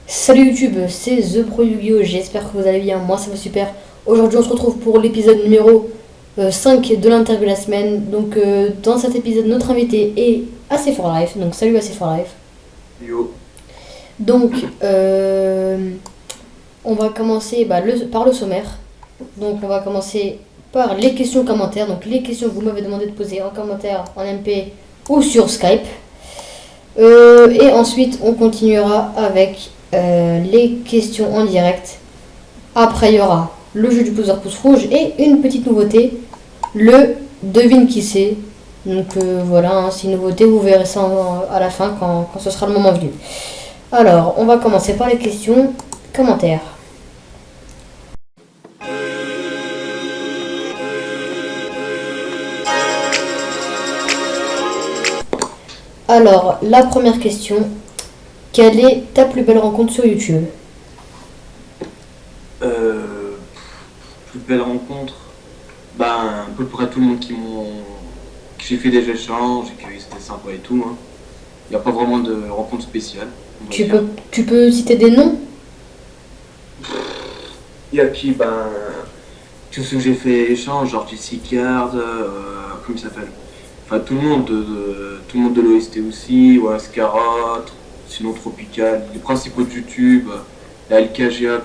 Salut YouTube, c'est The Pro Yu-Gi-Oh! J'espère que vous allez bien, moi ça va super. Aujourd'hui on se retrouve pour l'épisode numéro 5 de l'interview de la semaine. Donc dans cet épisode notre invité est AC4Life, donc salut AC4Life. Yo. Donc on va commencer par le sommaire. Donc on va commencer par les questions commentaires, donc les questions que vous m'avez demandé de poser en commentaire, en MP ou sur Skype. Et ensuite on continuera avec les questions en direct. Après il y aura le jeu du pouce rouge et une petite nouveauté, le devine qui c'est. Donc voilà, c'est une nouveauté, vous verrez ça à la fin quand ce sera le moment venu. Alors on va commencer par les questions commentaires. Alors la première question, quelle est ta plus belle rencontre sur YouTube? Plus belle rencontre, un peu près tout le monde que j'ai fait des échanges et que c'était sympa et tout. Hein. Il n'y a pas vraiment de rencontre spéciale. Tu peux citer des noms? Il y a qui, tous ceux que j'ai fait échange, genre Jessicard, comment il s'appelle? Enfin tout le monde de l'OST aussi, ouais, Scarra, sinon Tropical, les principaux de YouTube, la LKGA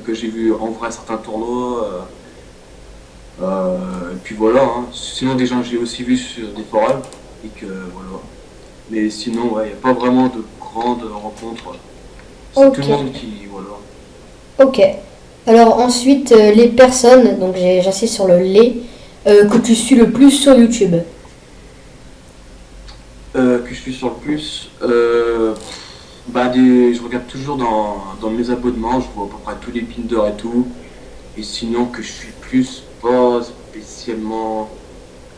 que j'ai vu en vrai à certains tournois. Et puis voilà, hein. Sinon des gens que j'ai aussi vu sur des forums et que voilà. Mais sinon ouais, il n'y a pas vraiment de grandes rencontres. C'est Ok. tout le monde qui voilà. Ok. Alors ensuite les personnes, donc j'insiste sur le les, que tu suis le plus sur YouTube. Que je suis sur le plus, je regarde toujours dans mes abonnements, je vois à peu près tous les binders et tout. Et sinon que je suis plus, pas spécialement,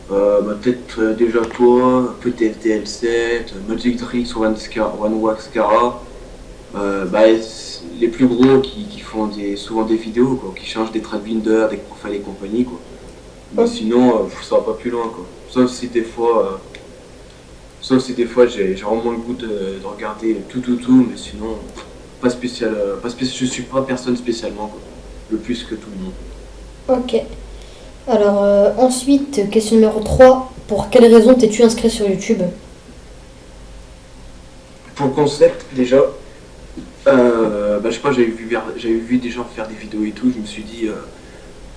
peut-être déjà toi, peut-être TL7, Magic Tricks, One Wax Cara. Les plus gros qui font souvent des vidéos, quoi, qui changent des trade binders, des profiles et compagnie, quoi. Mais sinon, ça va pas plus loin, quoi. Sauf si des fois j'ai vraiment le goût de regarder tout, mais sinon, je suis pas personne spécialement, quoi. Le plus que tout le monde. Ok. Alors ensuite, question numéro 3. Pour quelle raison t'es-tu inscrit sur YouTube? Pour le concept, déjà, je sais pas, j'avais vu des gens faire des vidéos et tout, je me suis dit,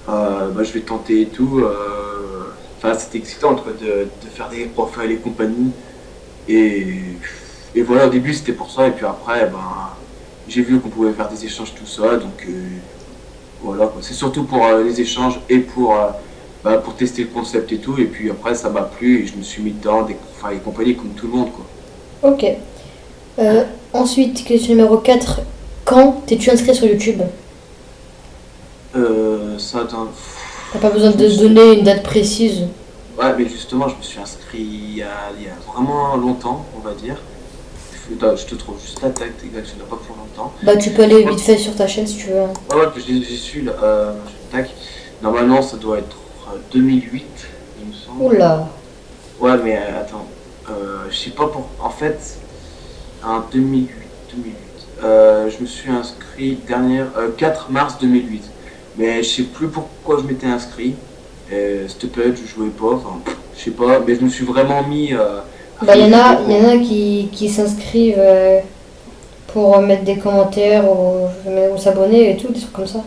je vais tenter et tout. C'était excitant, quoi, de faire des profils et compagnie. Et voilà, au début c'était pour ça, et puis après, j'ai vu qu'on pouvait faire des échanges, tout ça, donc voilà, quoi. C'est surtout pour les échanges et pour tester le concept et tout, et puis après ça m'a plu et je me suis mis dedans, des profils et compagnie comme tout le monde, quoi. Ok. Ensuite, question numéro 4. Quand t'es-tu inscrit sur YouTube? T'as pas besoin de se donner une date précise. Ouais, mais justement, je me suis inscrit il y a vraiment longtemps, on va dire. Je te trouve juste la date exacte, ça n'a pas pour longtemps. Tu peux aller vite fait sur ta chaîne si tu veux. Ouais, j'y suis là. Tac. Normalement, ça doit être 2008, il me semble. Oula. Ouais, mais attends. Je sais pas pour. En fait, en 2008. Je me suis inscrit 4 mars 2008. Mais je sais plus pourquoi je m'étais inscrit. Cette période, je jouais pas, enfin, je sais pas, mais je me suis vraiment mis. Y en a qui s'inscrivent pour mettre des commentaires ou s'abonner et tout, des trucs comme ça.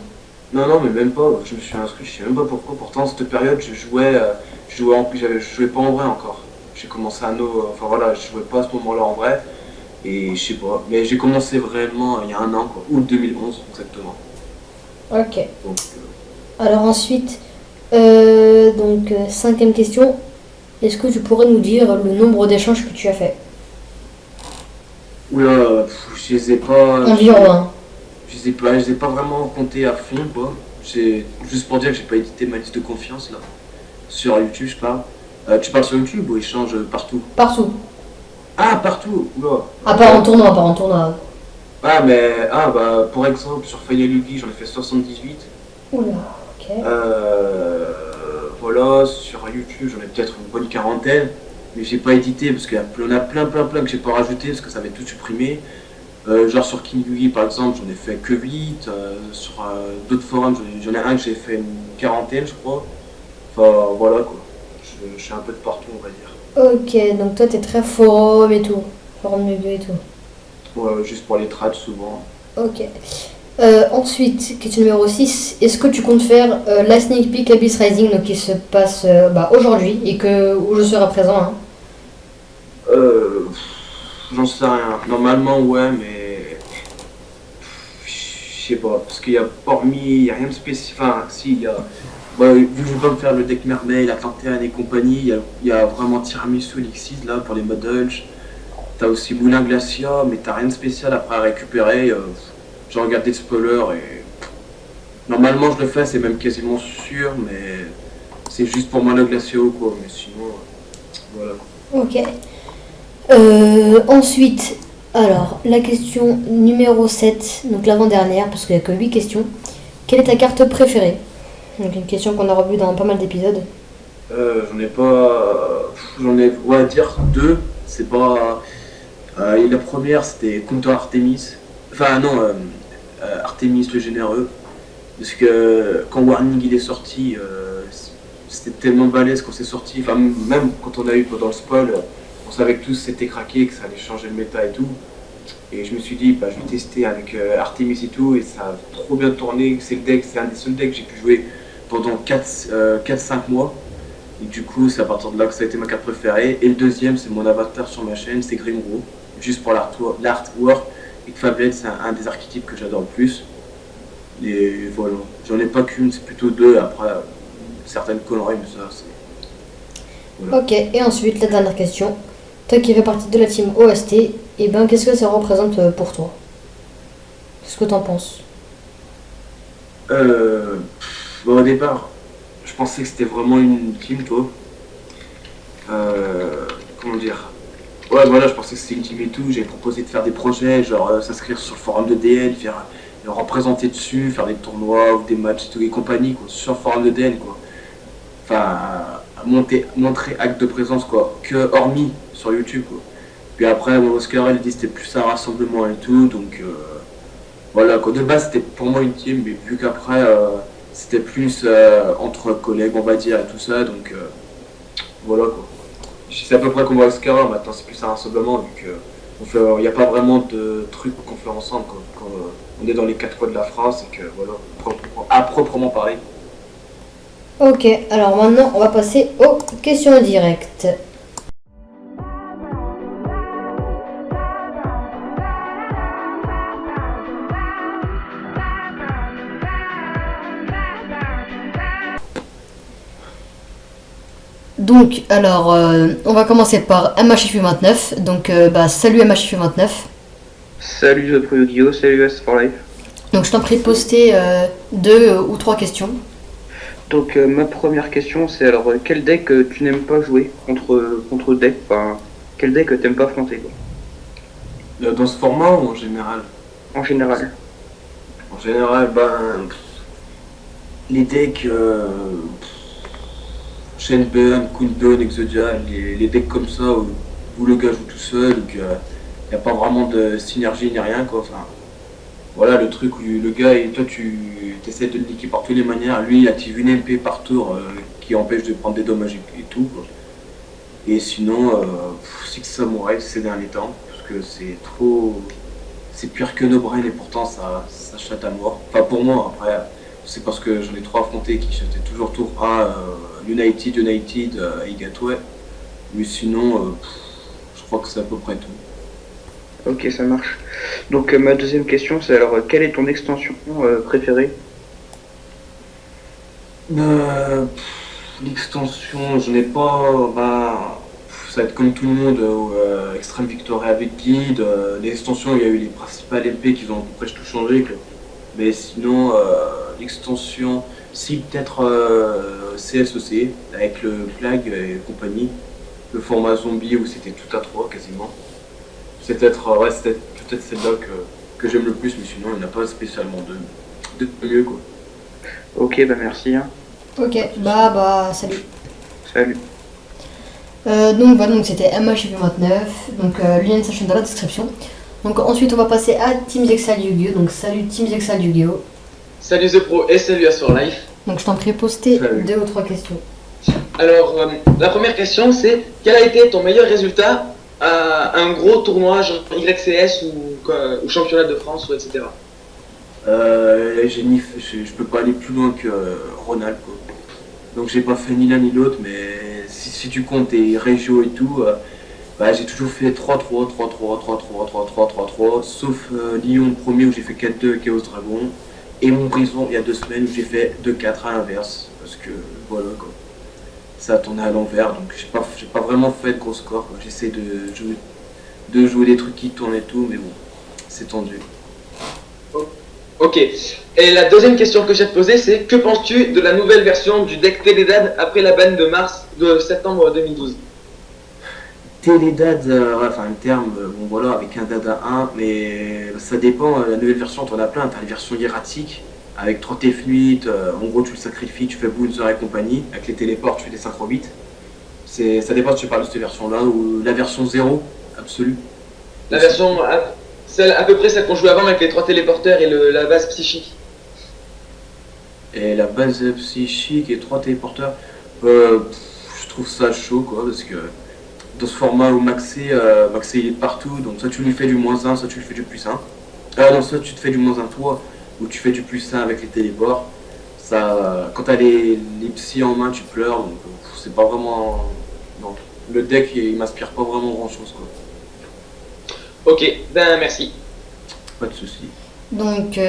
Non, mais même pas, je me suis inscrit, je sais même pas pourquoi. Pourtant, cette période, je jouais pas en vrai encore. J'ai commencé enfin voilà, je jouais pas à ce moment-là en vrai, et je sais pas, mais j'ai commencé vraiment il y a un an, quoi, août 2011 exactement. Ok. Donc, Alors ensuite, cinquième question. Est-ce que tu pourrais nous dire le nombre d'échanges que tu as fait? oula, je les ai pas. Environ un. Je les ai pas vraiment comptés à fond, quoi. Juste pour dire que j'ai pas édité ma liste de confiance là. Sur YouTube, je parle. Tu parles sur YouTube ou échange partout? Partout. Ah, partout. Oula. À part en tournoi. Pour exemple, sur Final Yugi, j'en ai fait 78. Oula, ok. Voilà, sur YouTube, j'en ai peut-être une bonne quarantaine, mais j'ai pas édité parce qu'il y en a plein que j'ai pas rajouté parce que ça va être tout supprimé. Genre sur King Yugi par exemple, j'en ai fait que 8. Sur d'autres forums, j'en ai un que j'ai fait une quarantaine, je crois. Enfin voilà quoi. Je suis un peu de partout, on va dire. Ok, donc toi t'es très forum et tout. Forum de et tout. Ouais, juste pour les trades souvent. Ok. Ensuite, question numéro 6. Est-ce que tu comptes faire la sneak peek Abyss Rising donc, qui se passe aujourd'hui et où je serai présent hein. J'en sais rien. Normalement ouais, mais je sais pas, parce qu'il y a hormis, il y a rien de spécial. Enfin, si, il y a. Bah, vu que je veux pas me faire le deck Mermaid, Atlantean et compagnie, il y a vraiment Tiramisu, Elixir là pour les modulges. T'as aussi Moulin Glacia, mais t'as rien de spécial après à récupérer. J'ai regardé le spoiler et. Normalement je le fais, c'est même quasiment sûr, mais c'est juste pour Moulin Glacia ou quoi, mais sinon. Voilà. Ok. Ensuite, alors, la question numéro 7, donc l'avant-dernière, parce qu'il n'y a que 8 questions. Quelle est ta carte préférée? Donc une question qu'on a revue dans pas mal d'épisodes. J'en ai pas. J'en ai, on va dire, deux. C'est pas. Et la première, c'était contre Artemis. Enfin, non, Artemis le généreux. Parce que quand Warning il est sorti, c'était tellement balèze quand c'est sorti. Enfin, même quand on a eu pendant le spoil, on savait que tous c'était craqué, que ça allait changer le méta et tout. Et je me suis dit, bah, je vais tester avec Artemis et tout. Et ça a trop bien tourné. C'est le deck, c'est un des seuls decks que j'ai pu jouer pendant 4-5 mois. Et du coup, c'est à partir de là que ça a été ma carte préférée. Et le deuxième, c'est mon avatar sur ma chaîne, c'est Grimro. Juste pour l'artwork. Et que Fablet, c'est un des archétypes que j'adore le plus. Et voilà. J'en ai pas qu'une, c'est plutôt deux. Après, certaines conneries, mais ça, c'est. Voilà. Ok, et ensuite, la dernière question. Toi qui fais partie de la team OST, et ben qu'est-ce que ça représente pour toi? Qu'est-ce que t'en penses? Bon, au départ, je pensais que c'était vraiment une team, toi. Comment dire? Ouais, voilà, je pensais que c'était une team et tout. J'avais proposé de faire des projets, genre s'inscrire sur le forum de DN, faire le représenter dessus, faire des tournois ou des matchs et tout et compagnie, quoi, sur le forum de DN, quoi. Enfin, montrer acte de présence, quoi, que hormis sur YouTube, quoi. Puis après, mon Oscar, elle dit que c'était plus un rassemblement et tout, donc voilà, quoi. De base, c'était pour moi une team, mais vu qu'après, c'était plus entre collègues, on va dire, et tout ça, donc voilà, quoi. C'est à peu près comme Oscar, maintenant c'est plus un rassemblement, vu qu'il n'y a pas vraiment de trucs qu'on fait ensemble, quoi. Quand on est dans les quatre coins de la France et que voilà, à proprement parler. Ok, alors maintenant, on va passer aux questions directes. Donc, alors, on va commencer par MHF29. Donc, salut MHF29. Salut The Pro Yu-Gi-Oh! Salut S4Life. Donc, je t'en prie de poster 2 ou 3 questions. Donc ma première question c'est alors quel deck tu n'aimes pas jouer contre deck, enfin quel deck t'aimes pas affronter quoi. Dans ce format ou en général? En général. En général, ben. Les decks. Shenburn, Kunburn, Exodia, les decks comme ça où le gars joue tout seul, donc il n'y a pas vraiment de synergie ni rien, quoi. Enfin, voilà le truc où le gars, et toi tu essaies de le niquer par toutes les manières, lui il active une MP par tour qui empêche de prendre des dommages et tout, quoi. Et sinon, Six Samurai ces derniers temps, parce que c'est trop. C'est pire que No Brain et pourtant ça chatte à mort. Enfin pour moi, après, c'est parce que j'en ai trop affronté qui chataient toujours tour A, United, et Gateway. Mais sinon, je crois que c'est à peu près tout. Ok, ça marche. Donc ma deuxième question c'est alors quelle est ton extension préférée? L'extension, je n'ai pas. Bah, ça va être comme tout le monde, Extreme Victory avec Guide. Les extensions, il y a eu les principales MP qui ont à peu près tout changé, quoi. Mais sinon, l'extension, si peut-être CSOC, avec le Plague et compagnie, le format zombie où c'était tout à 3 quasiment. C'est peut-être c'était peut-être celle-là que j'aime le plus, mais sinon il n'y en a pas spécialement de mieux, quoi. Ok, bah merci. Hein. Ok, salut. Salut. Donc voilà, donc c'était MHF29, donc lien de sa chaîne dans la description. Donc ensuite on va passer à Team Zexal Yu-Gi-Oh! Donc salut Team Zexal Yu-Gi-Oh! Salut The Pro et salut Astor-Life. Donc je t'en prie, poster Salut. 2 ou 3 questions. Alors, la première question c'est quel a été ton meilleur résultat à un gros tournoi genre YCS ou championnat de France ou etc. Je peux pas aller plus loin que Ronald, quoi. Donc j'ai pas fait ni l'un ni l'autre, mais si tu comptes tes régios et tout, j'ai toujours fait 3-3, 3-3, 3-3, 3-3, 3-3, sauf Lyon le premier où j'ai fait 4-2 Chaos Dragon, et mon Brison il y a 2 semaines où j'ai fait 2-4 à l'inverse, parce que voilà quoi. Ça a tourné à l'envers, donc j'ai pas vraiment fait de gros scores, quoi. J'essaie de jouer des trucs qui tournent et tout, mais bon, c'est tendu. Ok. Et la deuxième question que j'ai à te poser c'est que penses-tu de la nouvelle version du deck Télédad après la ban de septembre 2012? Télédad, le terme, bon voilà, avec un dad à 1, mais ça dépend, la nouvelle version, t'en as plein, t'as les versions hiératique, avec 3 T-Fluid, en gros tu le sacrifies, tu fais Bouncer et compagnie, avec les téléports tu fais des synchro 8. Ça dépend si tu parles de cette version-là, ou la version 0, absolue. La version, celle, à peu près celle qu'on jouait avant avec les 3 téléporteurs et la base psychique. Et la base psychique et 3 téléporteurs, je trouve ça chaud quoi, parce que dans ce format où Maxé il est partout, donc soit tu lui fais du -1, soit tu lui fais du +1. Non, soit tu te fais du -1 toi, ou tu fais du +1 avec les téléports. Ça, quand t'as les psy en main, tu pleures, donc c'est pas vraiment... Non, le deck il m'inspire pas vraiment grand chose quoi. Ok, ben merci. Pas de soucis. Donc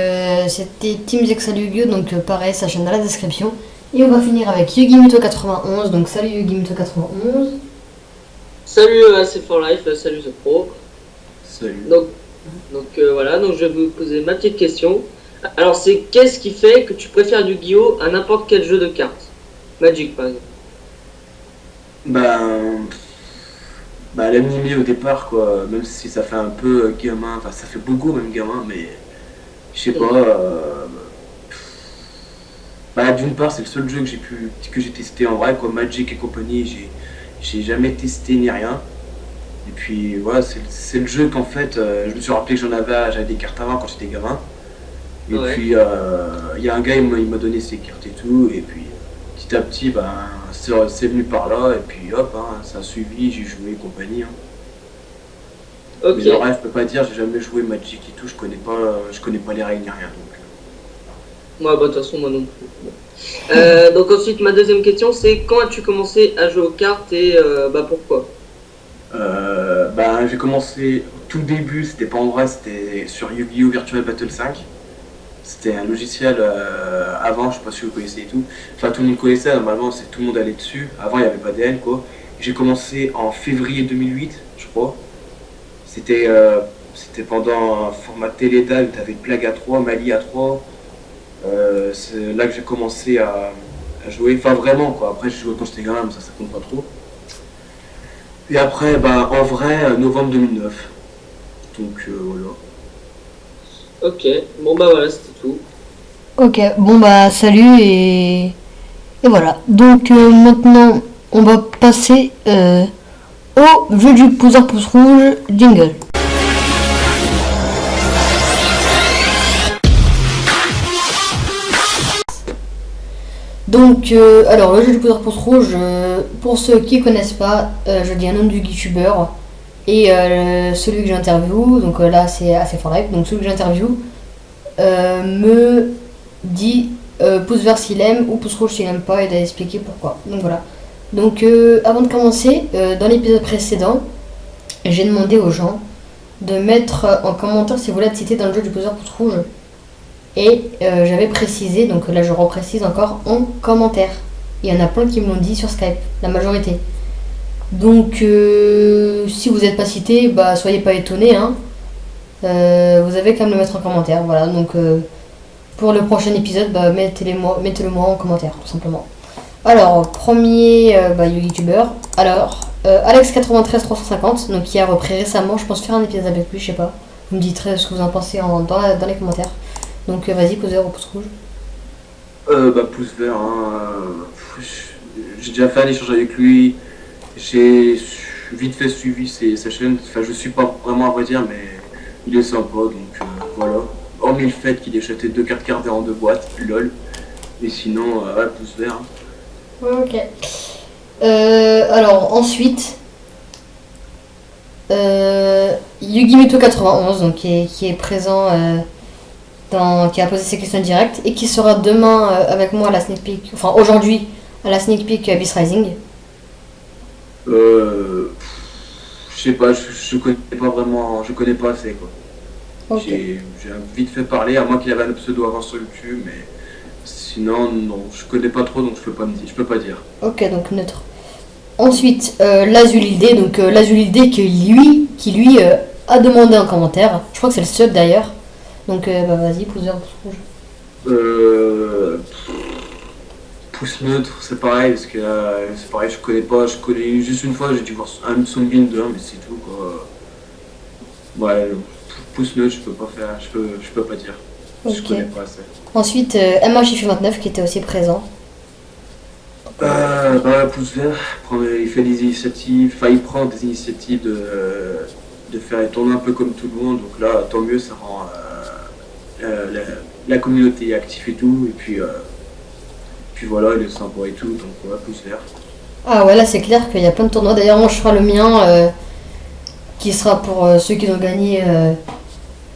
c'était Team Zexal Yu-Gi-Oh! Donc pareil, sa chaîne dans la description. Et on va finir avec Yugimito91. Donc salut Yugimito91. Salut AC4Life, salut The Pro. Salut. Donc voilà, donc je vais vous poser ma petite question. Alors c'est qu'est-ce qui fait que tu préfères Yu-Gi-Oh! À n'importe quel jeu de cartes? Magic par exemple. L'animé au départ quoi, même si ça fait un peu gamin, enfin ça fait beaucoup même gamin, mais je sais pas. D'une part c'est le seul jeu que j'ai testé en vrai quoi, Magic et compagnie, j'ai jamais testé ni rien. Et puis voilà, c'est le jeu qu'en fait, je me suis rappelé que j'avais des cartes avant quand j'étais gamin. Et Ouais. puis il y a un gars, il m'a donné ses cartes et tout, et puis petit à petit, c'est venu par là, et puis hop, hein, ça a suivi, j'ai joué et compagnie. Hein. Ok. Mais le reste, je peux pas dire, j'ai jamais joué Magic et tout, je connais pas les règles ni rien. Donc, Moi, de toute façon, moi non plus. Donc ensuite, ma deuxième question, c'est quand as-tu commencé à jouer aux cartes et pourquoi? j'ai commencé au tout début, c'était pas en vrai, c'était sur Yu-Gi-Oh! Virtual Battle 5. C'était un logiciel avant, je sais pas si vous connaissez et tout. Enfin, tout le monde connaissait, normalement, tout le monde allait dessus. Avant, il n'y avait pas d'EN, quoi. J'ai commencé en février 2008, je crois. C'était pendant un format Télédad où tu avais Plague à 3, Mali à 3. C'est là que j'ai commencé à jouer. Enfin, vraiment, quoi. Après, j'ai joué quand j'étais gamin, mais ça compte pas trop. Et après, en vrai, novembre 2009. Donc, voilà. Ok, bon voilà, c'était tout. Ok, bon salut et voilà. Donc maintenant on va passer au jeu du pouce rouge jingle. Donc alors le jeu du pouce rouge, pour ceux qui connaissent pas, je dis un nom du youtubeur et celui que j'interviewe, donc là c'est AC4Life, donc celui que j'interviewe me dit pouce vert s'il aime ou pouce rouge s'il aime pas et d'expliquer pourquoi. Donc voilà. Donc avant de commencer, dans l'épisode précédent, j'ai demandé aux gens de mettre en commentaire si vous voulez être cité dans le jeu du pouce rouge. Et j'avais précisé, donc là je reprécise encore en commentaire. Il y en a plein qui me l'ont dit sur Skype, la majorité. Donc si vous n'êtes pas cité, soyez pas étonnés, hein. Vous avez qu'à me le mettre en commentaire, voilà. Donc pour le prochain épisode, mettez-le moi en commentaire, tout simplement. Alors, premier youtubeur. Alors, Alex93350, donc qui a repris récemment, je pense faire un épisode avec lui, je sais pas. Vous me dites ce que vous en pensez dans les commentaires. Donc vas-y, pouce vert ou pouce rouge. Pouce vert, hein. j'ai déjà fait un échange avec lui. J'ai vite fait suivi sa chaîne. Enfin, je suis pas vraiment à vrai dire, mais il est sympa, donc voilà. Hormis le fait qu'il ait acheté 2 cartes cardées en 2 boîtes, lol. Et sinon, ouais, pouce vert. Ouais, ok. Alors, ensuite, Yugimuto 91, donc, qui est présent, qui a posé ses questions directes et qui sera demain avec moi à la sneak peek, enfin aujourd'hui à la sneak peek Beast Rising. Je sais pas, je connais pas vraiment, je connais pas assez quoi. Ok. J'ai vite fait parler, à moins qu'il y avait un pseudo avant sur YouTube, mais sinon non, je connais pas trop donc je peux pas dire. Ok, donc neutre. Ensuite, Lazulildé, donc Lazulildé qui lui a demandé en commentaire. Je crois que c'est le seul d'ailleurs. Donc bah vas-y, pouce vert, pouce rouge. Pouce neutre, c'est pareil, parce que c'est pareil, je connais juste une fois, j'ai dû voir un Sunbeam de 1, mais c'est tout quoi. Ouais, pouce neutre, je peux pas faire, je peux pas dire. Je Ok. connais pas assez. Ensuite, MHF29 qui était aussi présent. Bah, pouce vert, il fait des initiatives, enfin il prend des initiatives de faire tourner un peu comme tout le monde, donc là tant mieux, ça rend la communauté active et tout, et puis voilà, il est sympa et tout, donc voilà, pouce vert. Ah ouais, là c'est clair qu'il y a plein de tournois. D'ailleurs, moi je ferai le mien qui sera pour ceux qui ont gagné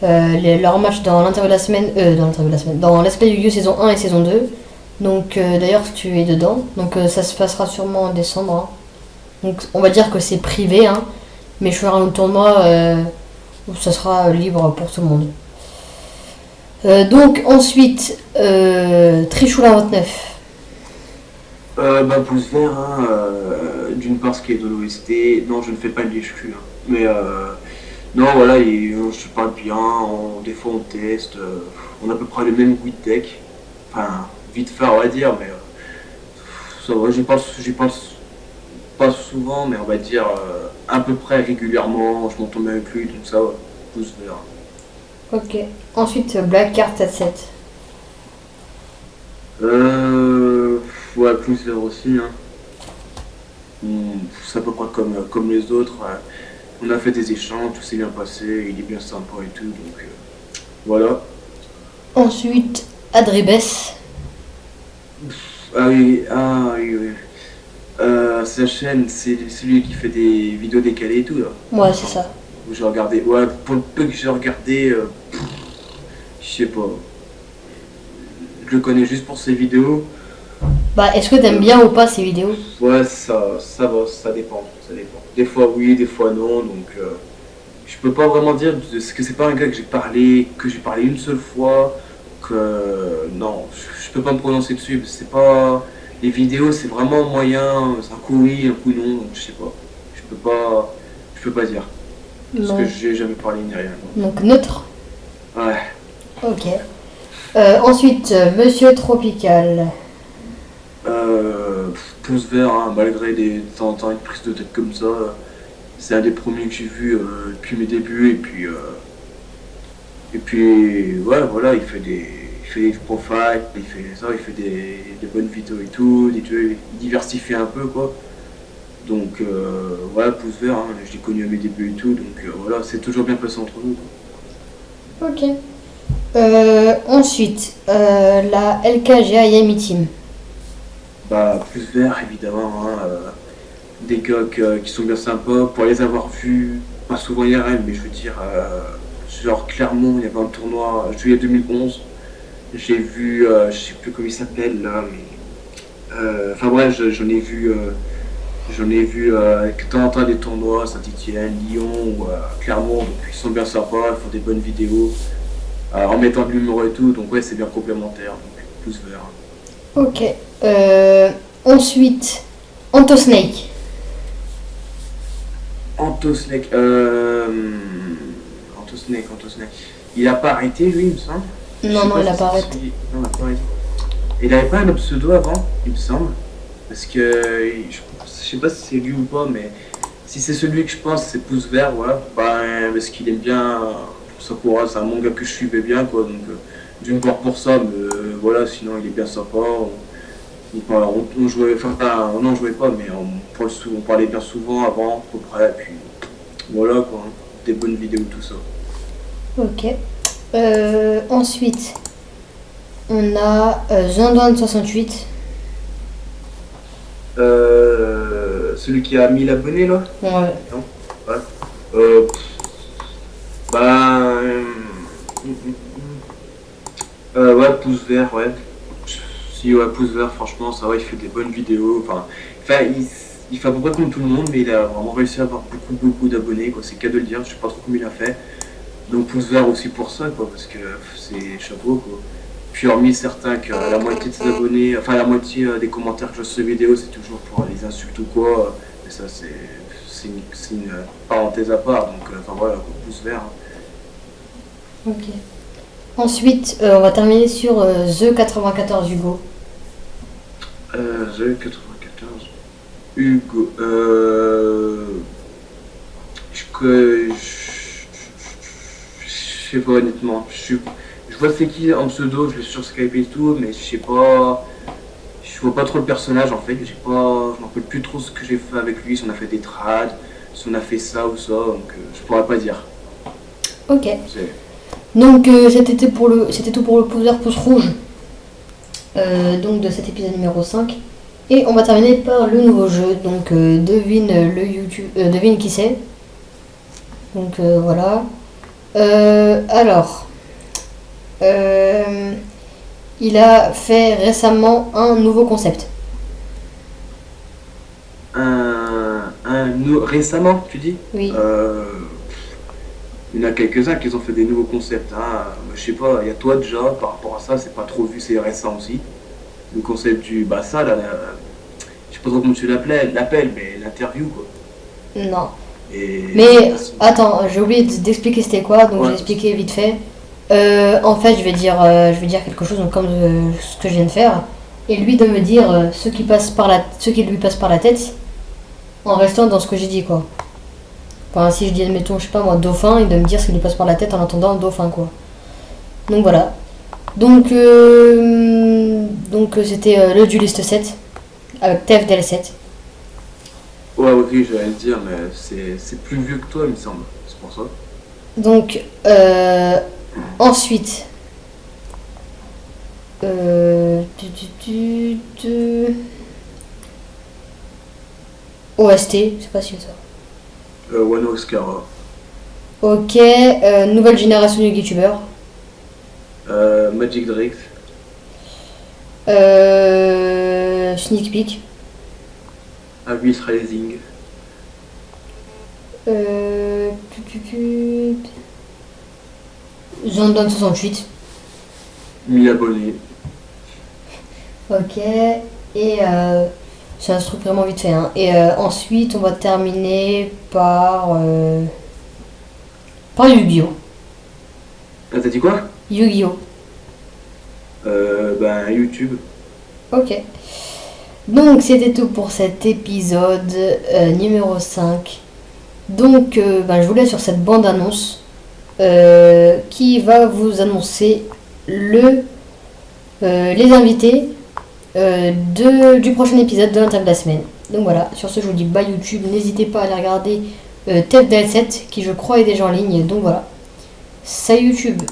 leur match dans l'interview de la semaine, dans Let's Play Yu-Gi-Oh! Saison 1 et saison 2. Donc d'ailleurs tu es dedans, donc ça se passera sûrement en décembre. Hein. Donc on va dire que c'est privé, hein, mais je ferai un tournoi où ça sera libre pour tout le monde. Donc ensuite, Trichoula 29. Bah pouce vert, hein, d'une part ce qui est de l'OST, non je ne fais pas le LHQ, hein, mais non voilà, je parle bien, des fois on teste, on a à peu près le même Wii deck, enfin vite fait on va dire, mais ça va, j'y pense pas souvent, mais on va dire à peu près régulièrement, je m'entends bien avec lui, donc ça, ouais, pouce vert. Ok. Ensuite, Black Card 7-7. Ouais, pouce vert aussi, hein. C'est à peu près comme les autres, ouais. On a fait des échanges, tout s'est bien passé, il est bien sympa et tout, donc voilà. Ensuite, Adribes. Ah oui, oui. Sa chaîne, c'est lui qui fait des vidéos décalées et tout, là. Ouais, c'est ça. Où j'ai regardé, ouais, pour le peu que j'ai regardé, je sais pas. Je le connais juste pour ses vidéos. Bah, est-ce que t'aimes bien ou pas ces vidéos? Ouais, ça va, ça dépend. Des fois oui, des fois non, donc je peux pas vraiment dire parce que c'est pas un gars que j'ai parlé une seule fois, que non, je peux pas me prononcer dessus, parce que c'est pas les vidéos, c'est vraiment moyen, c'est un coup oui, un coup non, donc je sais pas, je peux pas dire parce Non. que j'ai jamais parlé ni rien. Donc neutre. Ouais. Ok. Ensuite, Monsieur Tropical. Pouce vert, hein, malgré de temps en temps une prise de tête comme ça, c'est un des premiers que j'ai vu depuis mes débuts, et puis ouais, voilà, il fait des profiles, il fait des bonnes vidéos et tout, il diversifie un peu quoi. Donc voilà, pouce vert, hein, je l'ai connu à mes débuts et tout, donc voilà, c'est toujours bien passé entre nous quoi. Ok. Ensuite, la LKGA Yami Team. Bah, plus vert évidemment, hein, des gars qui sont bien sympas, pour les avoir vus, pas souvent IRL, mais je veux dire, genre Clermont, il y avait un tournoi juillet 2011, j'ai vu, je sais plus comment il s'appelle là, mais enfin bref, j'en ai vu de temps en temps des tournois, Saint-Etienne, Lyon ou Clermont, donc ils sont bien sympas, ils font des bonnes vidéos, en mettant de l'humour et tout, donc ouais, c'est bien complémentaire, donc plus vert. Ok. Ensuite, Antosnake. Antosnake. Il a pas arrêté lui, il me semble. Non, il a pas arrêté. Non, il a pas arrêté. Il avait pas un autre pseudo avant, il me semble. Parce que je sais pas si c'est lui ou pas, mais si c'est celui que je pense, c'est pouce vert, voilà. Ben, parce qu'il aime bien Sakura, c'est un manga que je suivais bien, quoi. Donc, d'une part pour ça, mais voilà, sinon il est bien sympa. On jouait, enfin, non, on jouait pas, mais on parlait bien souvent avant, à peu près, puis voilà quoi, hein. Des bonnes vidéos, tout ça. Ok. Ensuite, on a Zandouane68. Celui qui a 1000 abonnés là? Ouais. Non? Ouais. Bah. Ouais, pouce vert, ouais. Si, ouais, pouce vert, franchement, ça va, il fait des bonnes vidéos. Enfin, il fait à peu près comme tout le monde, mais il a vraiment réussi à avoir beaucoup d'abonnés, quoi. C'est le cas de le dire, je sais pas trop combien il a fait. Donc pouce vert aussi pour ça, quoi, parce que c'est chapeau, quoi. Puis hormis certains que la moitié de ses abonnés, enfin la moitié des commentaires que je vois sur les vidéos, c'est toujours pour les insultes ou quoi. Mais ça, c'est une parenthèse à part, donc enfin voilà, quoi, pouce vert. Hein. Ok. Ensuite, on va terminer sur The94 Hugo. The 94 Hugo. Je sais pas honnêtement. Je vois c'est qui en pseudo, je l'ai sur Skype et tout, mais je sais pas. Je vois pas trop le personnage en fait. Je m'en rappelle plus trop ce que j'ai fait avec lui, si on a fait des trades, si on a fait ça ou ça, donc je pourrais pas dire. Ok. Donc c'était tout pour le pouce vert, pouce rouge. Donc de cet épisode numéro 5. Et on va terminer par le nouveau jeu. Donc devine qui c'est. Donc voilà. Alors. Il a fait récemment un nouveau concept. Récemment, tu dis? Oui. Il y en a quelques-uns qui ont fait des nouveaux concepts. Hein. Je sais pas, il y a toi déjà, par rapport à ça, c'est pas trop vu, c'est récent aussi. Le concept du. Bah, ça, là, je sais pas trop comment tu l'appelles, mais l'interview, quoi. Non. Et... Mais attends, j'ai oublié d'expliquer c'était quoi, donc ouais. j'ai expliqué vite fait. En fait, je vais dire quelque chose donc, comme ce que je viens de faire, et lui de me dire ce qui lui passe par la tête, en restant dans ce que j'ai dit, quoi. Enfin, si je dis, admettons, je sais pas moi, dauphin, il doit me dire ce qui lui passe par la tête en entendant dauphin, quoi. Donc voilà. Donc c'était le Duelist 7 avec TFDL 7. Ouais, ok, j'allais le dire, mais c'est plus vieux que toi, il me semble. C'est pour ça. Donc, ensuite, OST, c'est pas sûr ça. One Oscar. Ok, nouvelle génération de youtubeurs. Magic Drake. Sneak Peek. Abyss Rising. Zandon 68. 1000 abonnés. Ok, et c'est un truc vraiment vite fait. Hein. Et ensuite, on va terminer par Yu-Gi-Oh! Ah, t'as dit quoi? Yu-Gi-Oh! Ben, YouTube. Ok. Donc, c'était tout pour cet épisode numéro 5. Donc, je vous laisse sur cette bande-annonce qui va vous annoncer les invités du prochain épisode de l'interview de la semaine. Donc voilà, sur ce, je vous dis bye YouTube. N'hésitez pas à aller regarder TFDL7 qui, je crois, est déjà en ligne. Donc voilà. Salut YouTube!